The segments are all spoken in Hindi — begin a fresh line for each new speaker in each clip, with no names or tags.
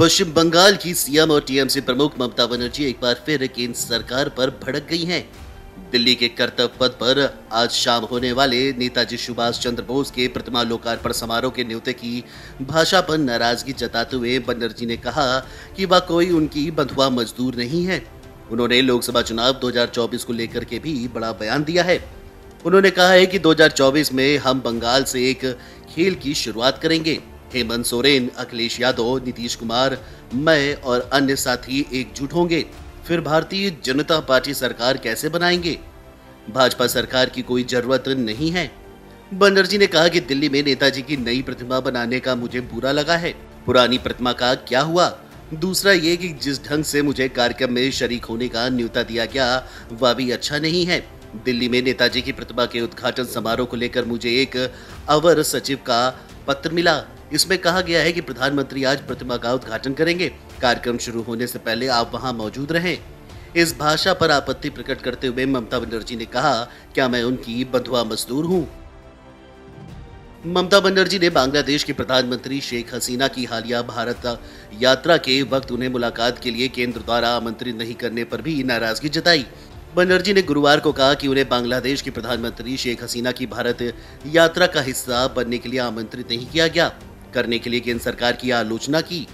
पश्चिम बंगाल की सीएम और टीएमसी प्रमुख ममता बनर्जी एक बार फिर केंद्र सरकार पर भड़क गई हैं। दिल्ली के कर्तव्य पथ पर आज शाम होने वाले नेताजी सुभाष चंद्र बोस के प्रतिमा लोकार्पण समारोह के न्योते की भाषा पर नाराजगी जताते हुए बनर्जी ने कहा कि वह कोई उनकी बंधुआ मजदूर नहीं है। उन्होंने लोकसभा चुनाव 2024 को लेकर के भी बड़ा बयान दिया है। उन्होंने कहा है कि 2024 में हम बंगाल से एक खेल की शुरुआत करेंगे। हेमंत सोरेन, अखिलेश यादव, नीतीश कुमार, मैं और अन्य साथी एकजुट होंगे। फिर भारतीय जनता पार्टी सरकार कैसे बनाएंगे? भाजपा सरकार की कोई जरूरत नहीं है। बनर्जी ने कहा कि दिल्ली में नेताजी की नई प्रतिमा बनाने का मुझे बुरा लगा है। पुरानी प्रतिमा का क्या हुआ? दूसरा ये कि जिस ढंग से मुझे कार्यक्रम में शरीक होने का न्योता दिया गया वह भी अच्छा नहीं है। दिल्ली में नेताजी की प्रतिमा के उद्घाटन समारोह को लेकर मुझे एक अवर सचिव का पत्र मिला। इसमें कहा गया है कि प्रधानमंत्री आज प्रतिमा का उद्घाटन करेंगे। कार्यक्रम शुरू होने से पहले आप वहां मौजूद रहें। इस भाषा पर आपत्ति प्रकट करते हुए ममता बनर्जी ने कहा, क्या मैं उनकी बंधुआ मजदूर हूं? ममता बनर्जी ने बांग्लादेश की प्रधानमंत्री शेख हसीना की हालिया भारत यात्रा के वक्त उन्हें मुलाकात के लिए केंद्र द्वारा आमंत्रित नहीं करने पर भी नाराजगी जताई। बनर्जी ने गुरुवार को कहा कि उन्हें बांग्लादेश की प्रधानमंत्री शेख हसीना की भारत यात्रा का हिस्सा बनने के लिए आमंत्रित नहीं किया गया। करने के लिए केंद्र सरकार की आलोचना की।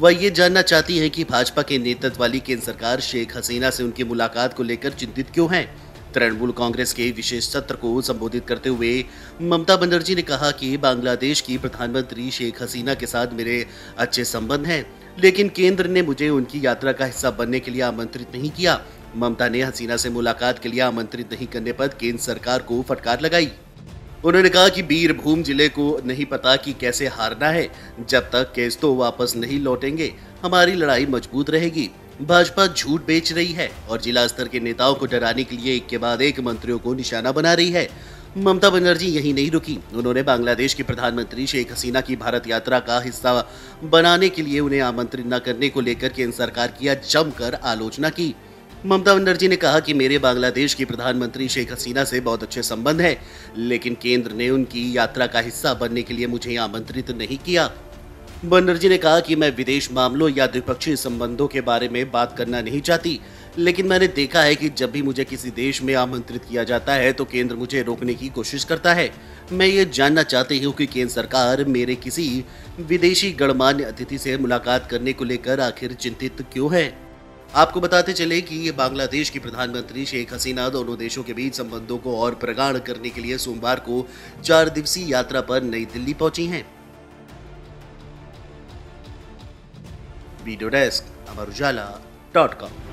वह ये जानना चाहती हैं कि भाजपा के नेतृत्व वाली केंद्र सरकार शेख हसीना से उनकी मुलाकात को लेकर चिंतित क्यों है। तृणमूल कांग्रेस के विशेष सत्र को संबोधित करते हुए ममता बनर्जी ने कहा कि बांग्लादेश की प्रधानमंत्री शेख हसीना के साथ मेरे अच्छे संबंध हैं, लेकिन केंद्र ने मुझे उनकी यात्रा का हिस्सा बनने के लिए आमंत्रित नहीं किया। ममता ने हसीना से मुलाकात के लिए आमंत्रित नहीं करने पर केंद्र सरकार को फटकार लगाई। उन्होंने कहा कि बीरभूम जिले को नहीं पता कि कैसे हारना है। जब तक केस तो वापस नहीं लौटेंगे, हमारी लड़ाई मजबूत रहेगी। भाजपा झूठ बेच रही है और जिला स्तर के नेताओं को डराने के लिए एक के बाद एक मंत्रियों को निशाना बना रही है। ममता बनर्जी यही नहीं रुकी। उन्होंने बांग्लादेश की प्रधानमंत्री शेख हसीना की भारत यात्रा का हिस्सा बनाने के लिए उन्हें आमंत्रित न करने को लेकर केंद्र सरकार की जमकर आलोचना की। ममता बनर्जी ने कहा कि मेरे बांग्लादेश की प्रधानमंत्री शेख हसीना से बहुत अच्छे संबंध हैं, लेकिन केंद्र ने उनकी यात्रा का हिस्सा बनने के लिए मुझे आमंत्रित नहीं किया। बनर्जी ने कहा कि मैं विदेश मामलों या द्विपक्षीय संबंधों के बारे में बात करना नहीं चाहती, लेकिन मैंने देखा है कि जब भी मुझे किसी देश में आमंत्रित किया जाता है तो केंद्र मुझे रोकने की कोशिश करता है। मैं ये जानना चाहती हूँ कि केंद्र सरकार मेरे किसी विदेशी गणमान्य अतिथि से मुलाकात करने को लेकर आखिर चिंतित क्यों है। आपको बताते चले कि ये बांग्लादेश की प्रधानमंत्री शेख हसीना दोनों देशों के बीच संबंधों को और प्रगाढ़ करने के लिए सोमवार को 4 दिवसीय यात्रा पर नई दिल्ली पहुंची हैं। वीडियो डेस्क, अमर उजाला.com।